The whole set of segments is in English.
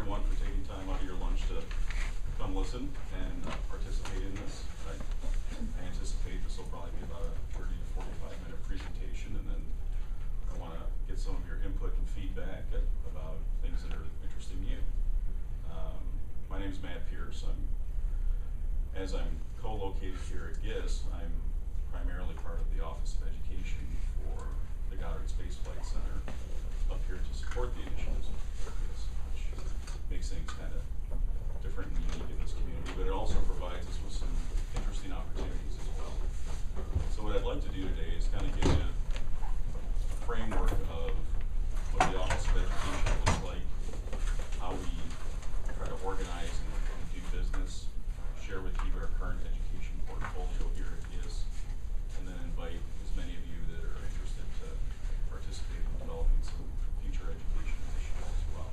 everyone for taking time out of your lunch to come listen and participate in this. I anticipate this will probably be about a 30 to 45 minute presentation, and then I want to get some of your input and feedback about things that are interesting you. My name is Matt Pearce. As I'm co-located here at GISS, I'm primarily part of the Office of Education for the Goddard Space Flight Center up here to support the initiatives of GISS, which makes things kind of different and unique in this community, but it also provides us with some interesting opportunities as well. So what I'd like to do today is kind of give you a framework of what the Office of Education looks like, how we try to organize and do business, share with you our current education portfolio here at GISS, and then invite as many of you that are interested to participate in developing some future education initiatives as well.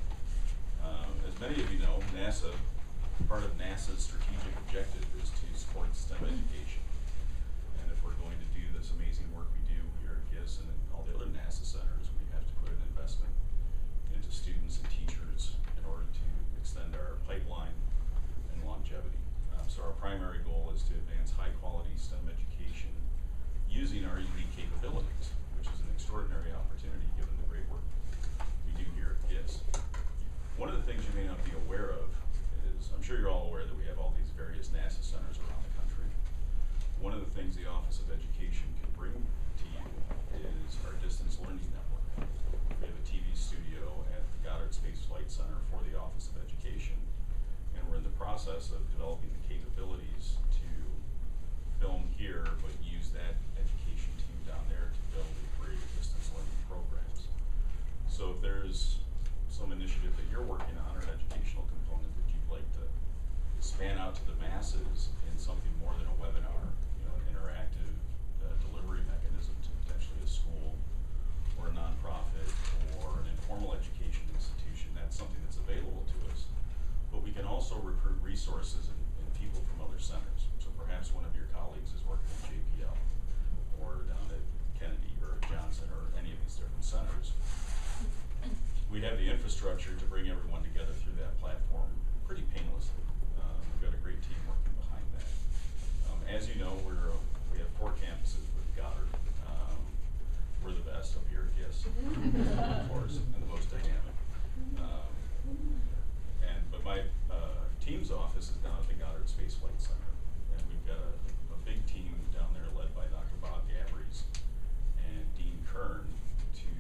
As many of you know, part of NASA's strategic objective is to support STEM education. And if we're going to do this amazing work we do here at GISS and in all the other NASA centers, we have to put an investment into students and teachers in order to extend our pipeline and longevity. So our primary goal is to advance high quality STEM education using our unique capabilities, which is an extraordinary opportunity given the great work we do here at GISS. One of the things you may not be aware of is, I'm sure you're all aware that we have all these various NASA centers around the country. One of the things the Office of Education can bring to you is our distance learning network. We have a TV studio at the Goddard Space Flight Center for the Office of Education, and we're in the process of developing the capabilities to film here, but use that education team down there to build and create distance learning programs. So if there's some initiative that you're working on, or an educational component that you'd like to span out to the masses in something more than a webinar, an interactive delivery mechanism to potentially a school or a nonprofit or an informal education institution, that's something that's available to us. But we can also recruit resources and people from other centers. So perhaps one of your colleagues is working at JPL or down at Kennedy or Johnson or any of these different centers. We have the infrastructure to bring everyone together through that platform pretty painlessly. We've got a great team working behind that. As you know, we have 4 campuses with Goddard. We're the best up here at GISS, of course, and the most dynamic. But my team's office is down at the Goddard Space Flight Center, and we've got a big team down there led by Dr. Bob Gabries and Dean Kern to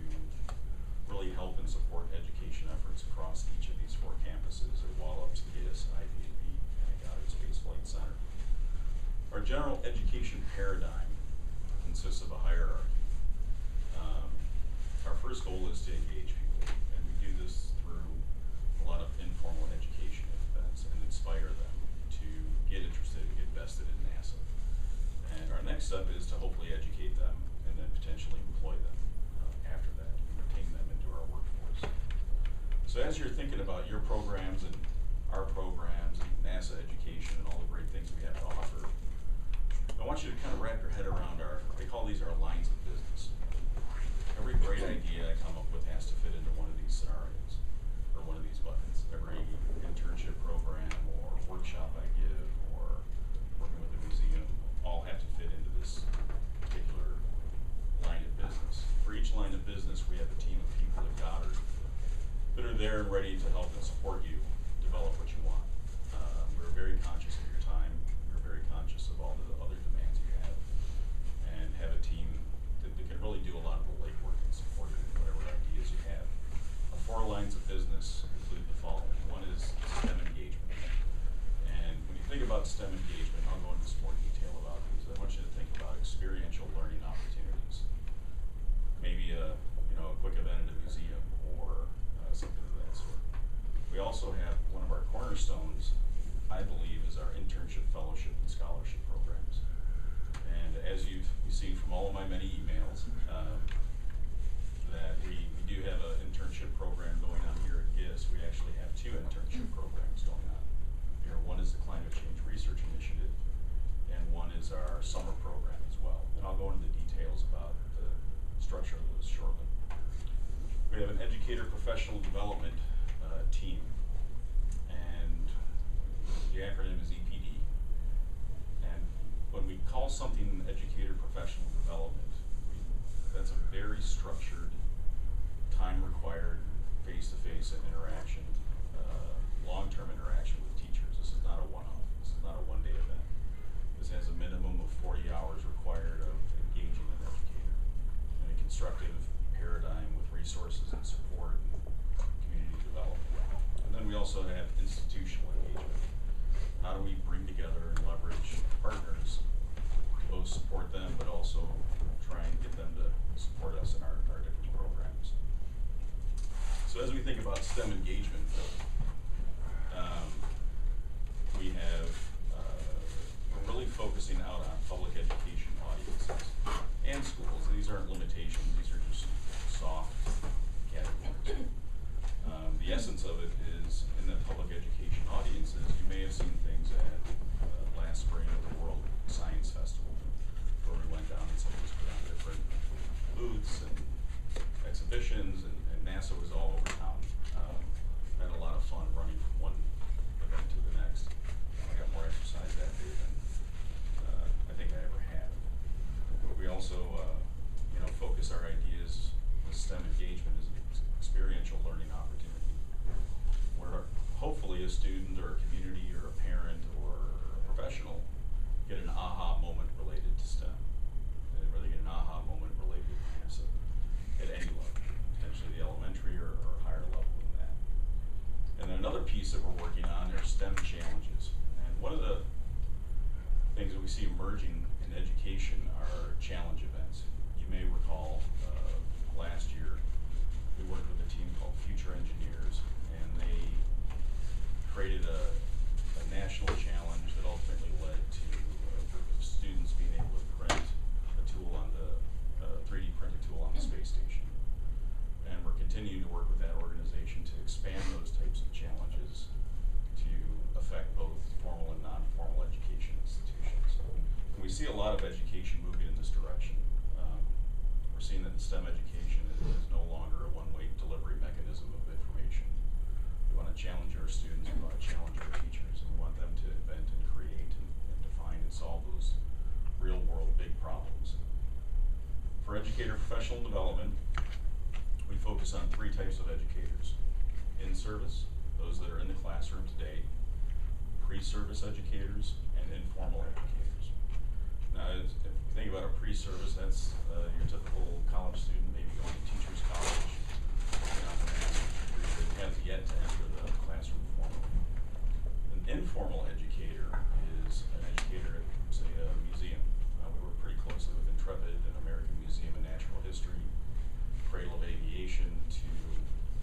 really help and support education efforts across each of these 4 campuses at Wallops, GISS, IVB, and Goddard Space Flight Center. Our general education paradigm consists of a hierarchy. Our first goal is to engage people, and we do this through a lot of informal education events and inspire them to get interested and get vested in NASA. And our next step is to hopefully educate them and then potentially employ them after that and retain them into our workforce. So as you're thinking about your programs and our programs and NASA education and all the great things we have to offer, I want you to kind of wrap your head around they call these our lines of business. Every great idea I come up with has to fit into one of these scenarios or one of these buckets. Every internship program or workshop I give or working with a museum all have to fit into this particular line of business. For each line of business, we have a team of people at Goddard that are there and ready to help and support you develop what you want. We're very conscious of your time. We're very conscious of all the other demands you have, and have a team that can really do a lot of the legwork and support you in whatever ideas you have. Our 4 lines of business include the following. One is STEM engagement. And when you think about STEM engagement, I'll go into some more detail about these. I want you to think about experiential learning opportunities. Maybe a quick event at a museum or something of that sort. We also have one of our cornerstones, I believe, is our internship, fellowship, and scholarship programs. And as you've seen from all of my many emails, that we do have an internship program going on here at GISS. We actually have 2 internship programs going on here. One is the Climate Change Research Initiative, and one is our summer program as well. And I'll go into the details about the structure of those shortly. We have an educator professional development team, we also have institutional engagement. How do we bring together and leverage partners to both support them, but also try and get them to support us in our different programs? So as we think about STEM engagement, we have, we're really focusing out on public education audiences and schools. These aren't limitations, these are just soft categories. The essence of it is in the public education audiences, you may have seen things at last spring at the World Science Festival, where we went down and some of us put on different booths and exhibitions, and NASA was all over town. I had a lot of fun running from one event to the next. I got more exercise that day than I think I ever had. But we also, focus our ideas with STEM engagement as an experiential learning opportunity, where hopefully a student or a community or a parent or a professional get an aha moment related to STEM, where they get an aha moment related to NASA at any level, potentially the elementary or higher level than that. And then another piece that we're working on are STEM challenges. And one of the things that we see emerging in education are challenge events. You may recall last year we worked with a team called Future Engineers, and they created a national challenge that ultimately led to a group of students being able to print a tool on the 3D print a tool on the space station. And we're continuing to work with that organization to expand those types of challenges to affect both formal and non-formal education institutions. And we see a lot of education moving in this direction. We're seeing that STEM education is no longer a one-way delivery mechanism of information. We want to challenge our students, we want to challenge our teachers, and we want them to invent and create and define and solve those real-world big problems. For educator professional development, we focus on 3 types of educators: in-service, those that are in the classroom today; pre-service educators; and informal educators. Now, if you think about a pre-service, that's your typical college student, maybe going to teacher's college, that has yet to enter the classroom formally. An informal educator is an educator at, say, a museum. We work pretty closely with Intrepid and American Museum of Natural History, Cradle of Aviation, to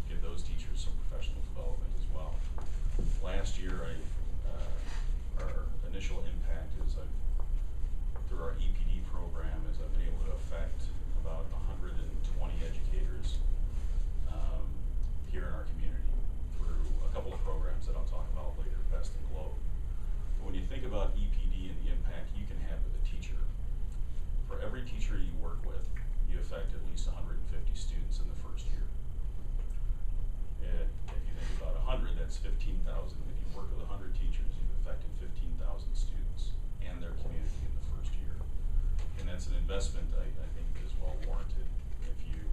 give those teachers some professional development as well. Last year, our initial impact is through our EPD program, is I've been able to affect about 120 educators here in our community through a couple of programs that I'll talk about later, Best in Globe. But when you think about EPD and the impact you can have with a teacher, for every teacher you work with, you affect at least 150 students in the first year. And if you think about 100, that's 15,000. If you work with 100 teachers, you've affected 15,000 students and their community in the first year. And that's an investment I think is well warranted if you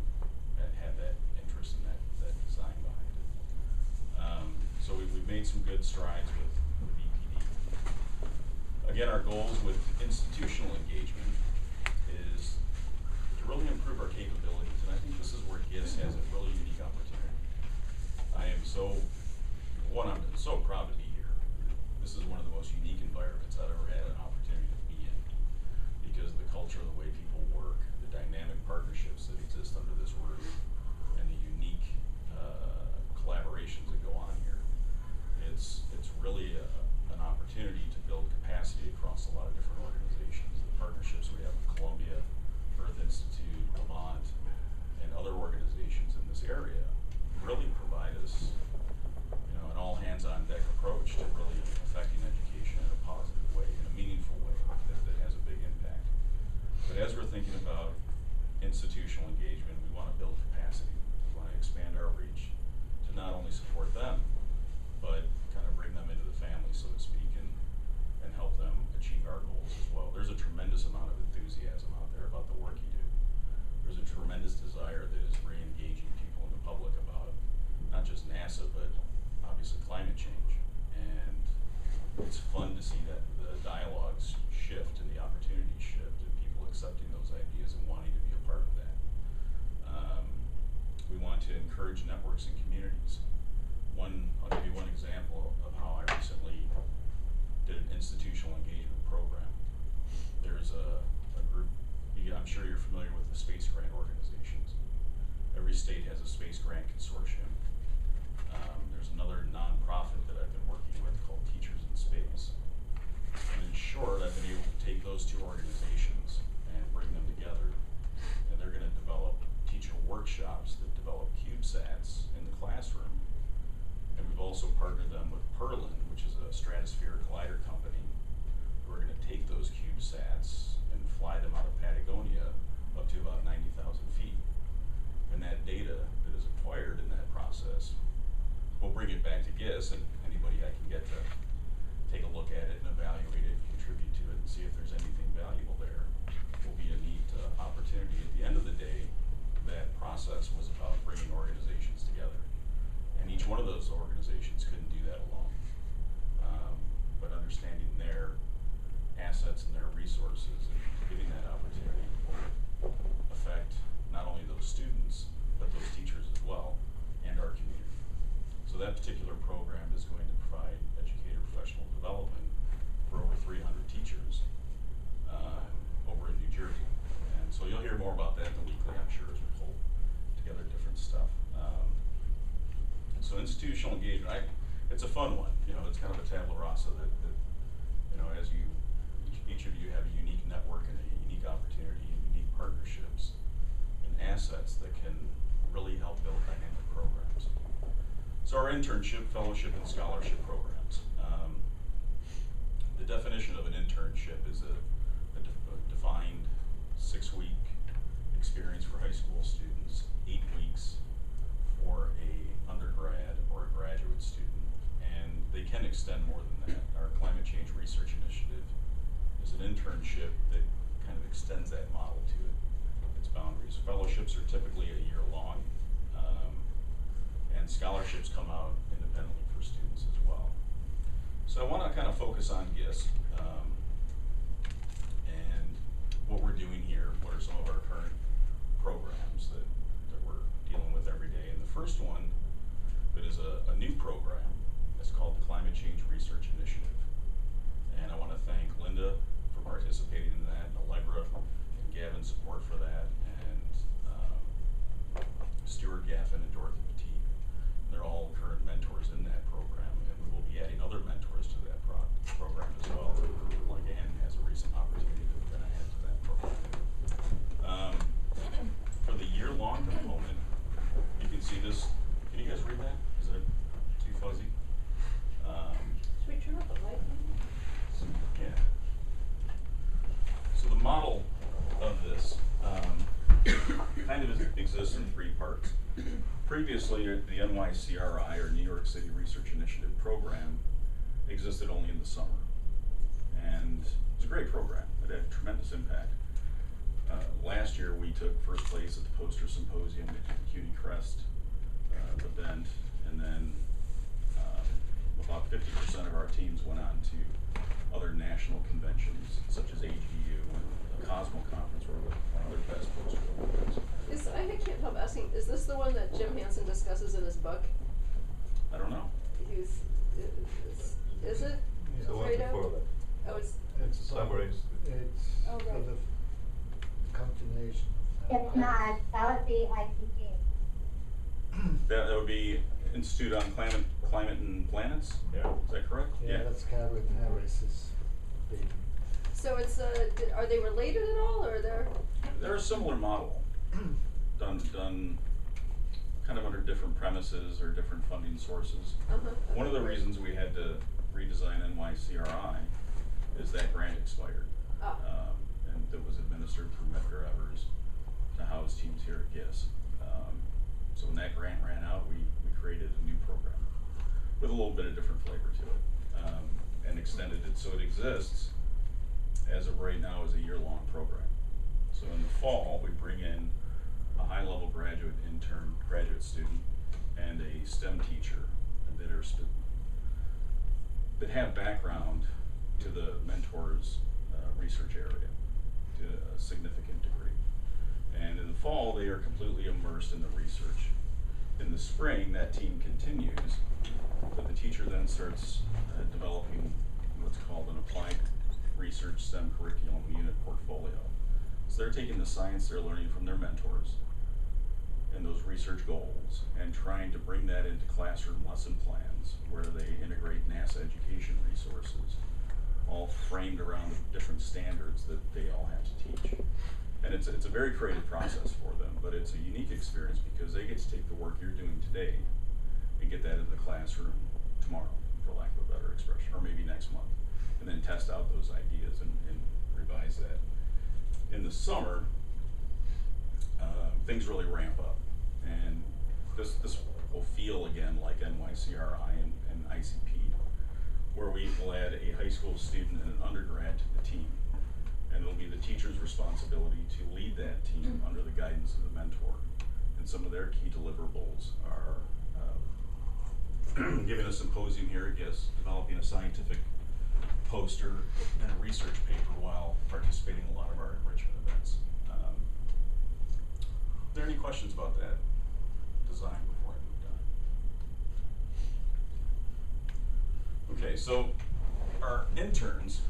had that interest in that design behind it. So we've made some good strides with EPD. Again, our goals with institutional engagement is to really improve our capabilities, and I think this is where GISS has a really unique opportunity. I'm so proud to be here. This is one of the most unique environments I've ever had an opportunity to be in, because of the culture, the way people work, the dynamic partnerships that exist under this roof, and the unique collaborations that go on here. It's really an opportunity to build capacity across a lot of different organizations. The partnerships we have with Columbia, Earth Institute, Vermont, and other organizations in this area really provide us, an all-hands-on-deck approach to really affecting education in a positive way, in a meaningful way that has a big impact. But as we're thinking about institutional engagement, we want to build capacity. We want to expand our reach to not only support them, but kind of bring them into the family, so to speak, and help them achieve our goals as well. There's a tremendous amount of enthusiasm out there about the work you do. There's a tremendous desire that is re-engaging people in the public about not just NASA, but obviously climate change. And it's fun to see that the dialogues shift and the opportunities shift, and people accepting those ideas and wanting to be a part of that. We want to encourage networks and communities. I'll give you one partnered them with Perlin, which is a stratosphere collider company. We're going to take those CubeSats and fly them out of Patagonia up to about 90,000 feet. And that data that is acquired in that process, we'll bring it back to GISS, and anybody I can get to take a look at it and evaluate it, contribute to it, and see if there's anything valuable there will be a neat opportunity. At the end of the day, that process was about bringing organizations together. And each one of those organizations couldn't do that alone. But understanding their assets and their resources and giving that opportunity will affect not only those students, but those teachers as well, and our community. So that particular program is going to provide educator professional development for over 300 teachers over in New Jersey. And so you'll hear more about that in the weekly, I'm sure, as we pull together different stuff. So institutional engagement, it's a fun one. You know, it's kind of a tabula rasa that you know, as you, each of you have a unique network and a unique opportunity and unique partnerships and assets that can really help build dynamic programs. So our internship, fellowship, and scholarship programs. The definition of an internship is a defined 6-week experience for high school students, 8 weeks for a undergrad or a graduate student, and they can extend more than that. Our climate change research initiative is an internship that kind of extends that model to its boundaries. Fellowships are typically a year long, and scholarships come out independently for students as well. So I want to kind of focus on GISS and what we're doing here. What are some of our current programs that we're dealing with every day? And the first one that is a new program is called the Climate Change Research Initiative. And I want to thank Linda for participating in that, and Allegra and Gavin's support for that, and Stuart Gaffin and Dorothy Petit. They're all current mentors in that program, and we will be adding other mentors to that program as well. Like Ann has a recent opportunity that we're going to add to that program. For the year-long component, you can see this. Can you guys read that? Is it too fuzzy? Should we turn off the light? Yeah. So the model of this kind of exists in 3 parts. Previously, the NYCRI, or New York City Research Initiative program, existed only in the summer. And it's a great program. It had tremendous impact. Last year, we took first place at the Poster Symposium at the CUNY Crest event, and then about 50% of our teams went on to other national conventions, such as AGU and the Cosmo Conference, where one of their best poster programs. I can't help asking, is this the one that Jim Hansen discusses in his book? I don't know. Is it? It's the one before that. Oh, it's It's a summary. It's Oh, right. sort of continuation of that. It's not, that would be ICT. That would be Institute on Climate and Planets? Yeah. Is that correct? Yeah, that's Calvin Harris's baby. so it's are they related at all, or They're a similar model, done kind of under different premises or different funding sources. One of the reasons we had to redesign NYCRI is that grant expired. And that was administered through Medgar Evers to house teams here at GISS. So when that grant ran out, we created a new program with a little bit of different flavor to it, and extended it. So it exists as of right now as a year-long program. So in the fall, we bring in a high-level graduate student and a STEM teacher that have background to the mentor's research area to a significant degree. And in the fall, they are completely immersed in the research. In the spring, that team continues, but the teacher then starts developing what's called an applied research STEM curriculum unit portfolio. So they're taking the science they're learning from their mentors and those research goals and trying to bring that into classroom lesson plans where they integrate NASA education resources, all framed around different standards that they all have to teach. And it's a very creative process for them, but it's a unique experience because they get to take the work you're doing today and get that into the classroom tomorrow. next month, and then test out those ideas and revise that. In the summer, things really ramp up, and this will feel again like NYCRI and ICP, where we will add a high school student and an undergrad to the team, and it'll be the teacher's responsibility to lead that team under the guidance of the mentor. And some of their key deliverables are giving a symposium here at GISS, developing a scientific poster and a research paper while participating in a lot of our enrichment events. Are there any questions about that design before I move on? Okay, so our interns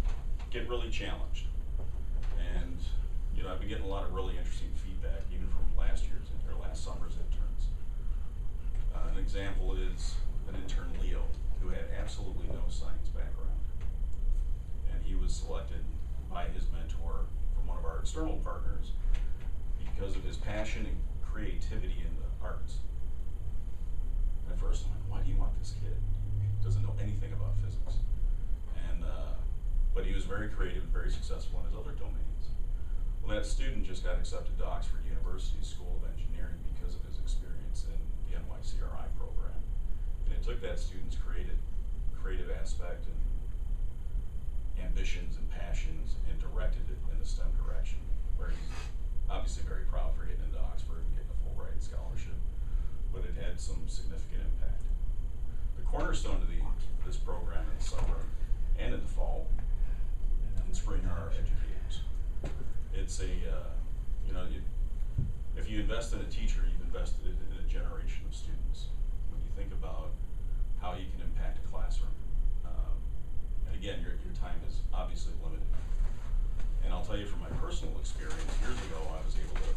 get really challenged, and you know, I've been getting a lot of really interesting feedback even from last summer's interns. An example is an intern, Leo, who had absolutely no science background, and he was selected by his mentor from one of our external partners because of his passion and creativity in the arts. And at first I'm like, why do you want this kid? He doesn't know anything about physics. And but he was very creative and very successful in his other domains. Well, that student just got accepted to Oxford University School of Engineering because of his experience in the NYCRI program. And it took that student's creative aspect and ambitions and passions and directed it in the STEM direction, where he's obviously very proud for getting into Oxford and getting a Fulbright scholarship, but it had some significant impact. The cornerstone of this program in the summer and in the fall and spring are our educators. It's a, you know, if you invest in a teacher, you've invested in a generation of students. When you think about how you can impact a classroom, and again, your time is obviously limited. And I'll tell you from my personal experience, years ago I was able to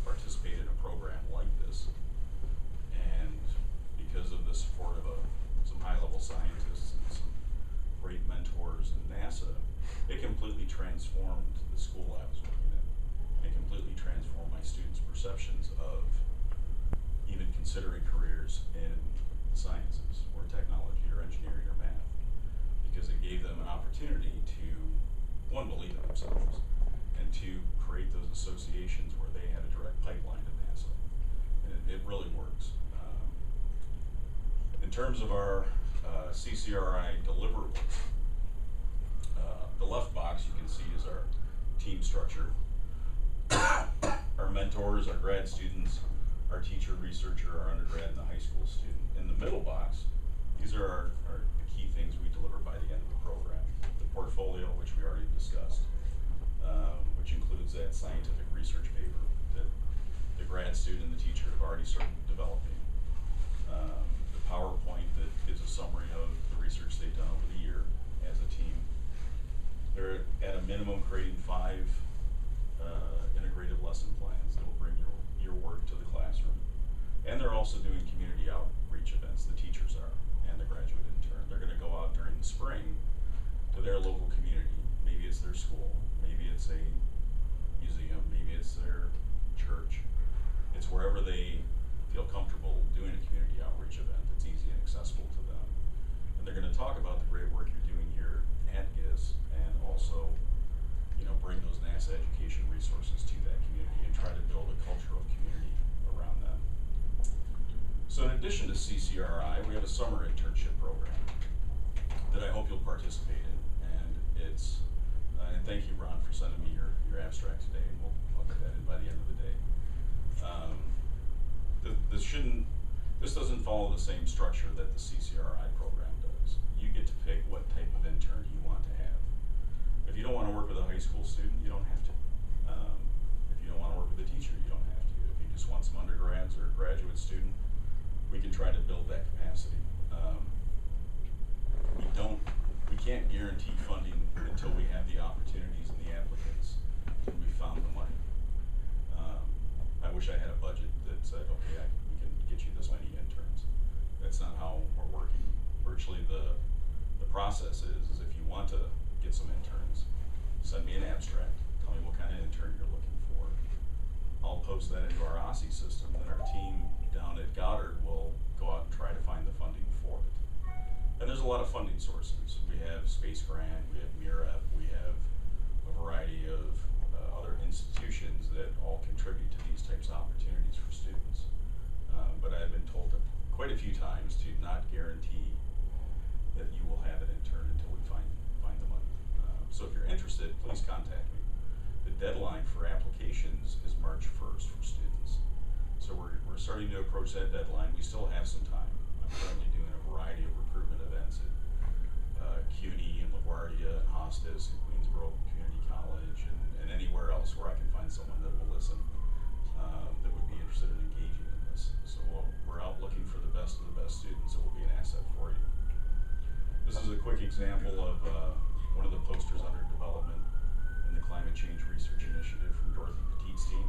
participate in a program like this, and because of the support of some high-level scientists and some great mentors in NASA, it completely transformed the school I was working in. It completely transformed my students' perceptions of even considering careers in sciences or technology or engineering or math, because it gave them an opportunity to, one, believe in themselves, and two, create those associations where they had a direct pipeline to NASA. And it really works. In terms of our CCRI deliverables, the left box you can see is our team structure. Our mentors, our grad students, our teacher, researcher, our undergrad, and the high school student. In the middle box, these are the key things we deliver by the end of the program. The portfolio, which we already discussed, which includes that scientific research paper that the grad student and the teacher have already started developing. The PowerPoint that gives a summary of the research they've done over the year as a team. They're at a minimum creating 5 integrated lesson plans that will bring your work to the classroom. And they're also doing community outreach events, the teachers are, and the graduate intern. They're gonna go out during the spring to their local community. Maybe it's their school, maybe it's a museum, maybe it's their church. It's wherever they feel comfortable doing a community outreach event that's easy and accessible to them. And they're gonna talk about the great work you're doing here at GISS, and also, you know, bring those NASA education resources to that community and try to build a culture of community around them. So in addition to CCRI, we have a summer internship program that I hope you'll participate in. And it's, and thank you, Ron, for sending me your abstract today, and I'll get that in by the end of the day. This doesn't follow the same structure that the CCRI program does. You get to pick what type of intern you want to have. If you don't want to work with a high school student, you don't have to. If you don't want to work with a teacher, you don't have to. If you just want some undergrads or a graduate student, we can try to build that capacity. We can't guarantee funding until we have the opportunities and the applicants and we found the money. I wish I had a budget that said, okay, we can get you this many interns. That's not how we're working. Virtually the process is if you want to get some interns, send me an abstract, tell me what kind of intern you're looking for. I'll post that into our OSSI system, and our team down at Goddard will go out and try to find the funding for it. And there's a lot of funding sources. We have Space Grant, we have AREP, we have a variety of other institutions that all contribute to these types of opportunities for students. But I've been told quite a few times to not guarantee that you will have an intern until we find the money. So if you're interested, please contact me. The deadline for applications is March 1st for students. So we're starting to approach that deadline. We still have some time. I'm currently doing a variety of recruitment events at CUNY and LaGuardia and Hostas and Queensboro Community College and anywhere else where I can find someone that will listen, that would be interested in engaging in this. So we're out looking for the best of the best students that will be an asset for you. This is a quick example of one of the posters under development in the Climate Change Research Initiative from Dorothy Petit's team.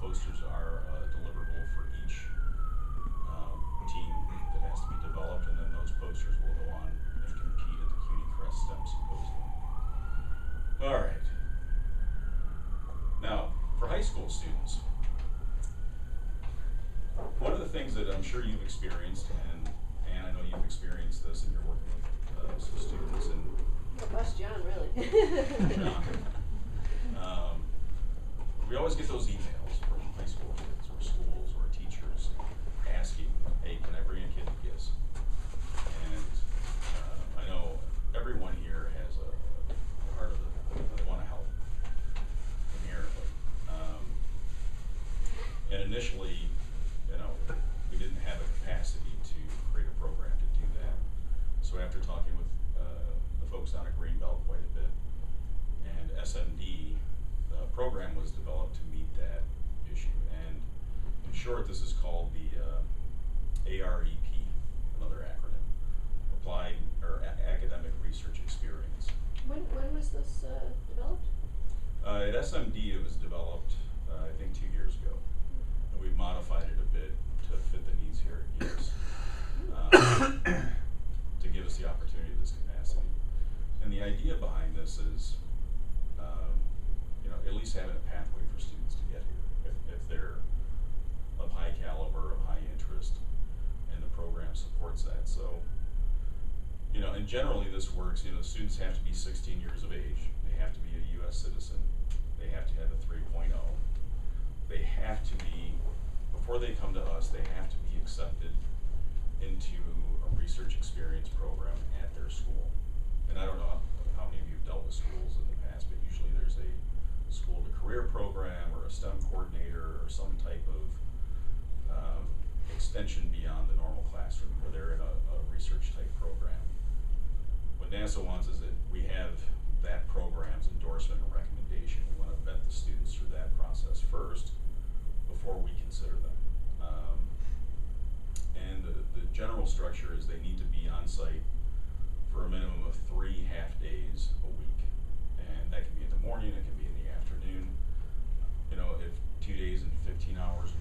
Posters are a deliverable for each team that has to be developed, and then those posters will go on and compete at the CUNY Crest STEM Symposium. All right. Now, for high school students, one of the things that I'm sure you've experienced, and I know you've experienced this, and you're working with some students, and Well, bust John, really. we always get those emails from high school kids or schools or teachers asking, hey, can I bring a kid to GISS? And I know everyone here has a part of it, they want to help, inherently. And initially, we didn't have a capacity to create a program to do that. So after talking with the folks down at Greenbelt quite a bit, and SMD, the program was developed to meet that issue. And in short, this is called the AREP, another acronym, Applied or Academic Research Experience. When was this developed? At SMD, it was developed, I think 2 years ago. And we've modified it a bit to fit the needs here at GISS, to give us the opportunity of this capacity. And the idea behind this is, at least having a pathway for students to get here, if they're of high caliber, of high interest, and the program supports that. So, and generally this works, students have to be 16 years of age, they have to be a U.S. citizen, they have to have a 3.0, they have to be, before they come to us, they have to be accepted into a research experience program at their school. And I don't know how many of you have dealt with schools in the past, but usually there's a school to career program or a STEM coordinator or some type of extension beyond the normal classroom where they're in a research type program. What NASA wants is that we have that program's endorsement and recommendation. We want to vet the students through that process first before we consider them. And the general structure is they need to be on site for a minimum of 3 half days a week. And that can be in the morning, it can be in the afternoon. If 2 days and 15 hours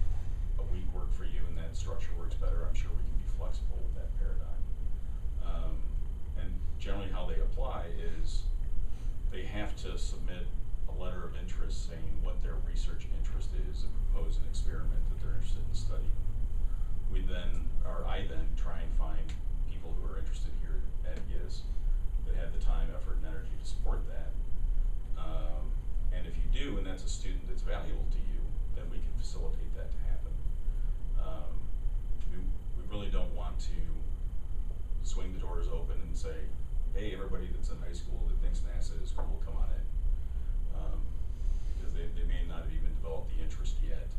a week work for you and that structure works better, I'm sure we can be flexible with that paradigm. And generally how they apply is they have to submit a letter of interest saying what their research interest is and propose an experiment that they're interested in studying. I then try and find people who are interested here at GISS that have the time, effort, and energy to support that. And if you do, and that's a student that's valuable to you, then we can facilitate that to happen. We really don't want to swing the doors open and say, hey, everybody that's in high school that thinks NASA is cool, come on in. Because they may not have even developed the interest yet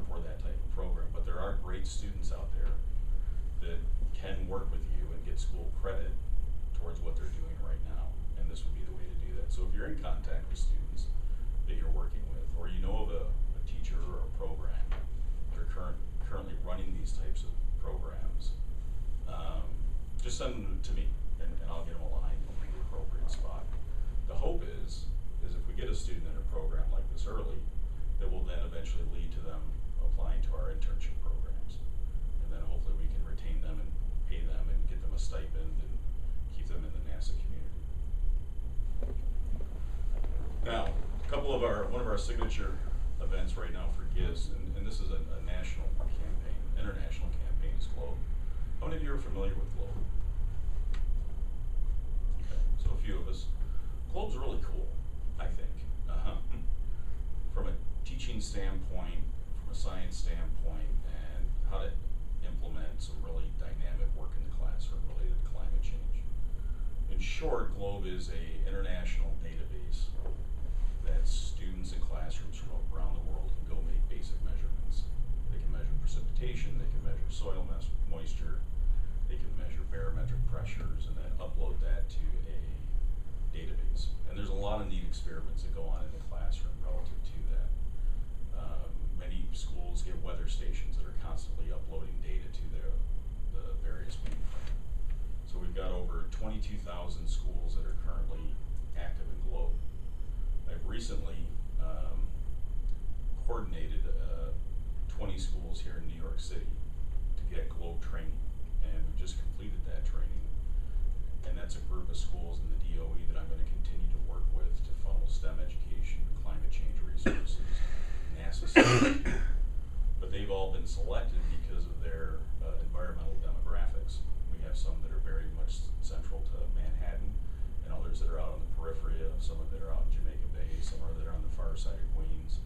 for that type of program. But there are great students out there that can work with you and get school credit towards what they're doing right now. And this would be the way to do that. So if you're in contact with students that you're working with, or you know of a teacher or a program that are currently running these types of programs, just send them to me and I'll get them aligned in the appropriate spot. The hope is if we get a student in a program like this early, that will then eventually lead to them applying to our internship programs. And then hopefully we can retain them and pay them and get them a stipend and keep them in the NASA community. Now, one of our signature events right now for GISS, and this is a national campaign, international campaign, is GLOBE. How many of you are familiar with GLOBE? standpoint, from a science standpoint, and how to implement some really dynamic work in the classroom related to climate change. In short, GLOBE is a international database that students in classrooms from around the world can go make basic measurements. They can measure precipitation, they can measure soil moisture, they can measure barometric pressures, and then upload that to a database. And there's a lot of neat experiments that go on in the classroom relative to that. Many schools get weather stations that are constantly uploading data to the various mainframe. So we've got over 22,000 schools that are currently active in GLOBE. I've recently coordinated 20 schools here in New York City to get GLOBE training, and we just completed that training. And that's a group of schools in the DOE that I'm going to continue to work with to funnel STEM education, climate change resources, NASA science. But they've all been selected because of their environmental demographics. We have some that are very much central to Manhattan, and others that are out on the periphery, some of that are out in Jamaica Bay, some are that are on the far side of Queens.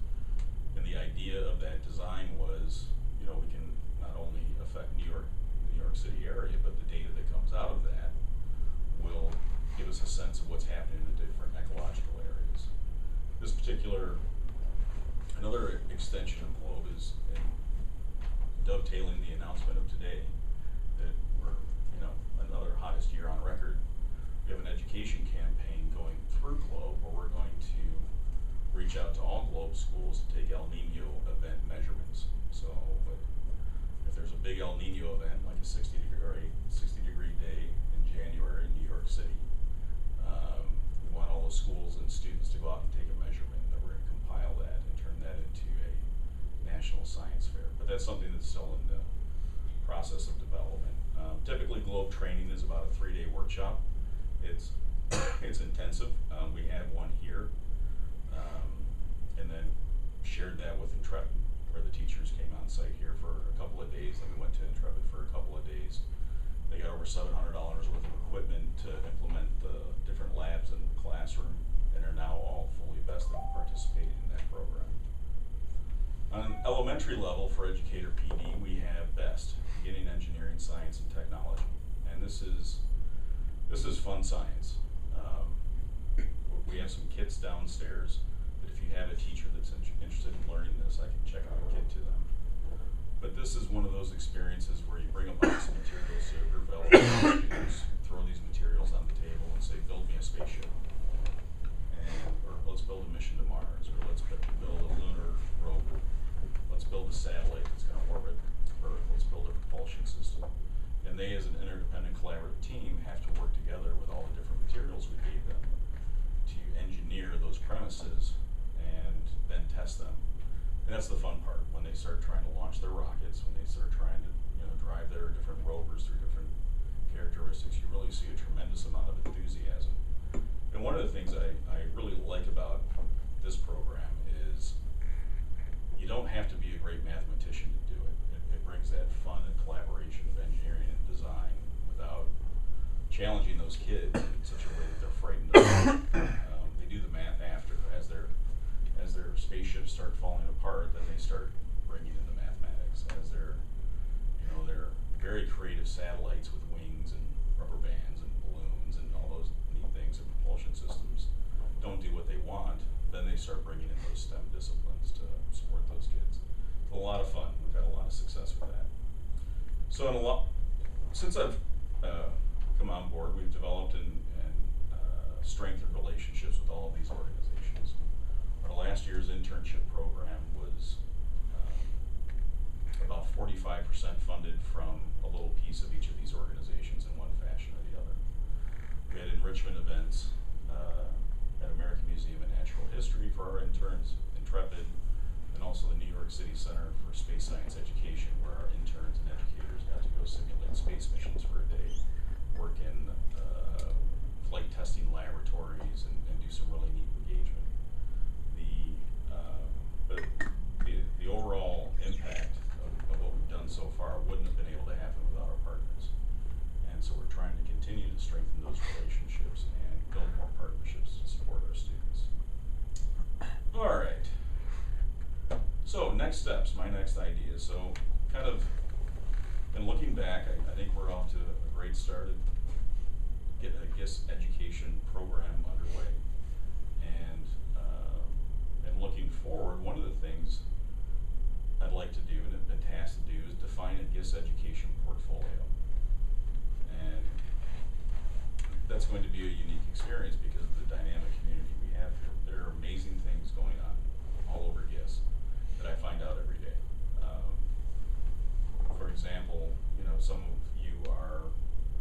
And the idea of that design was, you know, we can not only affect the New York City area, but the data that comes out of that will give us a sense of what's happening in the different ecological areas. This particular, another extension of GLOBE is in dovetailing the announcement of today that we're, you know, another hottest year on record. We have an education campaign going through GLOBE where we're going to reach out to all GLOBE schools to take El Nino event measurements. So if there's a big El Nino event, like a 60 degree day in January in New York City, we want all the schools and students to go out and take a measurement, and we're going to compile that and turn that into a national science fair. But that's something that's still in the process of development. Typically, GLOBE training is about a 3-day workshop. It's intensive. We had one here, and then shared that with Intrepid, where the teachers came on site here for a couple of days. Then we went to Intrepid for a couple of days. They got over $700 worth of equipment to implement the different labs in the classroom, and are now all fully vested and participating in that program. On an elementary level for Educator PD, we have BEST, Beginning Engineering, Science, and Technology. And this is fun science. We have some kits downstairs that if you have a teacher that's interested in learning this, I can check out a kit to them. But this is one of those experiences where you bring a box of materials to a group of elementary students, throw these materials on the table and say, build me a spaceship. Or let's build a mission to Mars, or let's build a lunar rover. Let's build a satellite that's going to orbit Earth. Let's build a propulsion system. And they, as an interdependent collaborative team, have to work together with all the different materials we gave them to engineer those premises and then test them. And that's the fun part, when they start trying to launch their rockets, when they start trying to, you know, drive their different rovers through different characteristics, you really see a tremendous amount of enthusiasm. And one of the things I really like about this program is you don't have to be a great mathematician to do it. It brings that fun and collaboration of engineering and design without challenging those kids in such a way that they're frightened of it. They do the math after, as their spaceships start falling apart, then they start bringing in the mathematics. As their very creative satellites with wings and rubber bands and balloons and all those neat things and propulsion systems don't do what they want, then they start bringing in those STEM disciplines to support those kids. It's a lot of fun. We've had a lot of success with that. So since I've come on board, we've developed and strengthened relationships with all of these organizations. Our last year's internship program was about 45% funded from a little piece of each of these organizations in one fashion or the other. We had enrichment events at American Museum of Natural History for our interns, Intrepid, and also the New York City Center for Space Science Education, where our interns and educators got to go simulate space missions for a day, work in flight testing laboratories, and do some really neat engagement. But the overall impact of what we've done so far wouldn't have been able to happen without our partners. And so we're trying to continue to strengthen those relationships and build more partnerships to support our students. All right. area. So kind of, and looking back, I think we're off to a great start at getting a GISS education program underway. And looking forward, one of the things I'd like to do and have been tasked to do is define a GISS education portfolio. And that's going to be a unique experience because of the dynamic community we have here. There are amazing things going on all over GISS that I find out every day. For example, you know, some of you are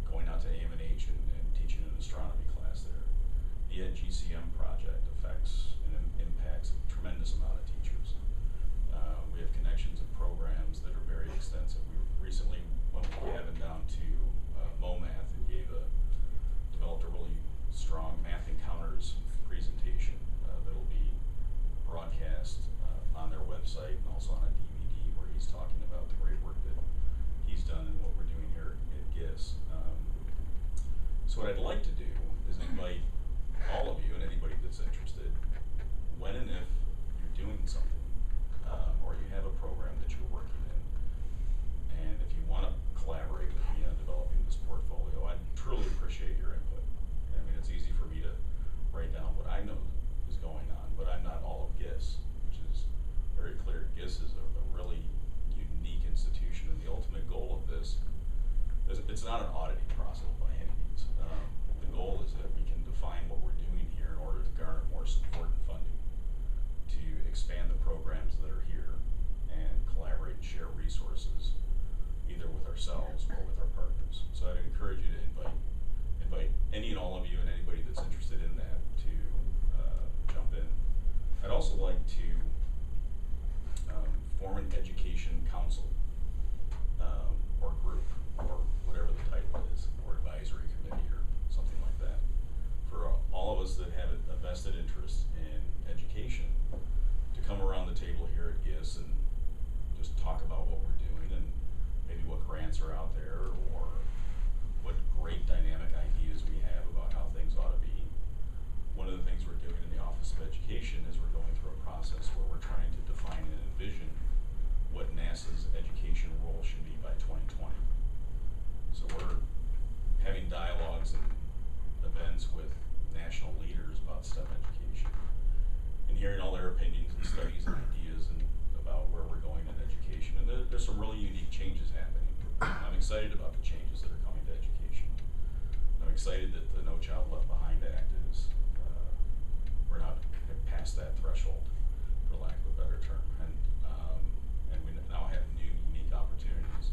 going out to AM&H and teaching an astronomy class there. The GCM project affects and impacts a tremendous amount of teachers. We have connections and programs that are very extensive. We recently went with Gavin down to MoMath and developed a really strong math encounters presentation that'll be broadcast on their website and also on a DVD where he's talking about the great work that he's done and what we're doing here at GISS. So what I'd like to do is invite all of you and anybody that's interested, when and if you're doing something or you have a program that you're working in, and if you want to collaborate with me on developing this portfolio, I'd truly appreciate your input. I mean, it's easy for me to write down what I know is going on, but I'm not all of GISS, which is very clear. GISS is a really unique institution, and the ultimate goal of this is it's not an auditing process by any means. The goal is that we can define what we're doing here in order to garner more support and funding to expand the programs that are here and collaborate and share resources either with ourselves or with our partners. So I'd encourage you to invite any and all of you and anybody that's interested in that to jump in. I'd also like to form an education council or group or whatever the title is, or advisory committee or something like that, for all of us that have a vested interest in education to come around the table here at GISS and just talk about what we're doing and maybe what grants are out there or what great dynamic ideas we have about how things ought to be. One of the things we're doing in the Office of Education is we're going through a process where we're trying to define and envision what NASA's education role should be by 2020. So we're having dialogues and events with national leaders about STEM education and hearing all their opinions and studies and ideas and about where we're going in education. And there's some really unique changes happening. I'm excited about the changes that are coming to education. I'm excited that the No Child Left Behind Act is, we're not past that threshold, for lack of a better term. And we now have new, unique opportunities.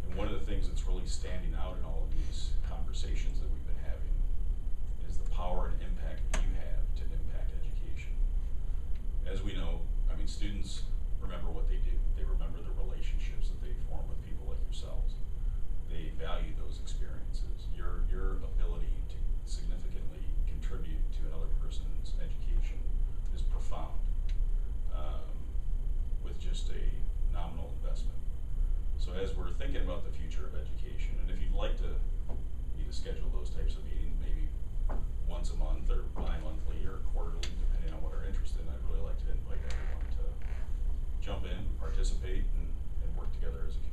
And one of the things that's really standing out in all of these conversations that we've been having is the power and impact that you have to impact education. As we know, I mean, students remember what they do. They remember the relationships that they form with people like yourselves. They value those experiences. Your ability to significantly contribute to another person's education is profound, with just a nominal investment. So as we're thinking about the future of education, and if you'd like to me to schedule those types of meetings, maybe once a month or bi-monthly or quarterly, depending on what our interest in, I'd really like to invite everyone to jump in, participate, and work together as a community.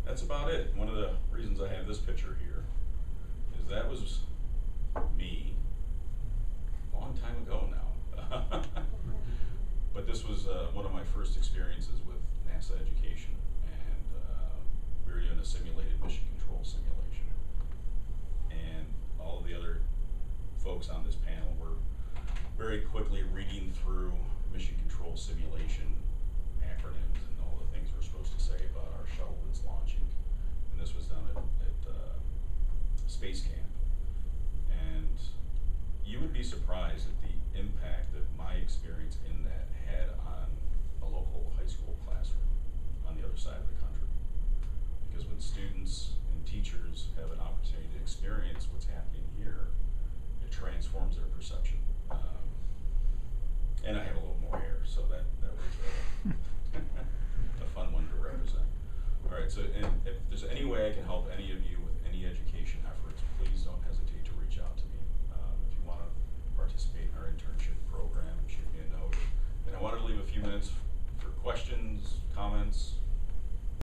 That's about it. One of the reasons I have this picture here is that was me a long time ago now. But this was one of my first experiences with NASA education, and we were doing a simulated mission control simulation. And all of the other folks on this panel were very quickly reading through mission control simulation acronyms and all the things we're supposed to say about our shuttle that's launching. And this was done at Space Camp. And you would be surprised at the impact that my experience in that had on a local high school classroom on the other side of the country. Because when students and teachers have an opportunity to experience what's happening here, it transforms their perception. And I have a little more hair, so that was a fun one to represent. All right, so and if there's any way I can help any of you with any education efforts, please don't hesitate to reach out to me. If you want to participate in our internship program, shoot me a note. few minutes for questions, comments,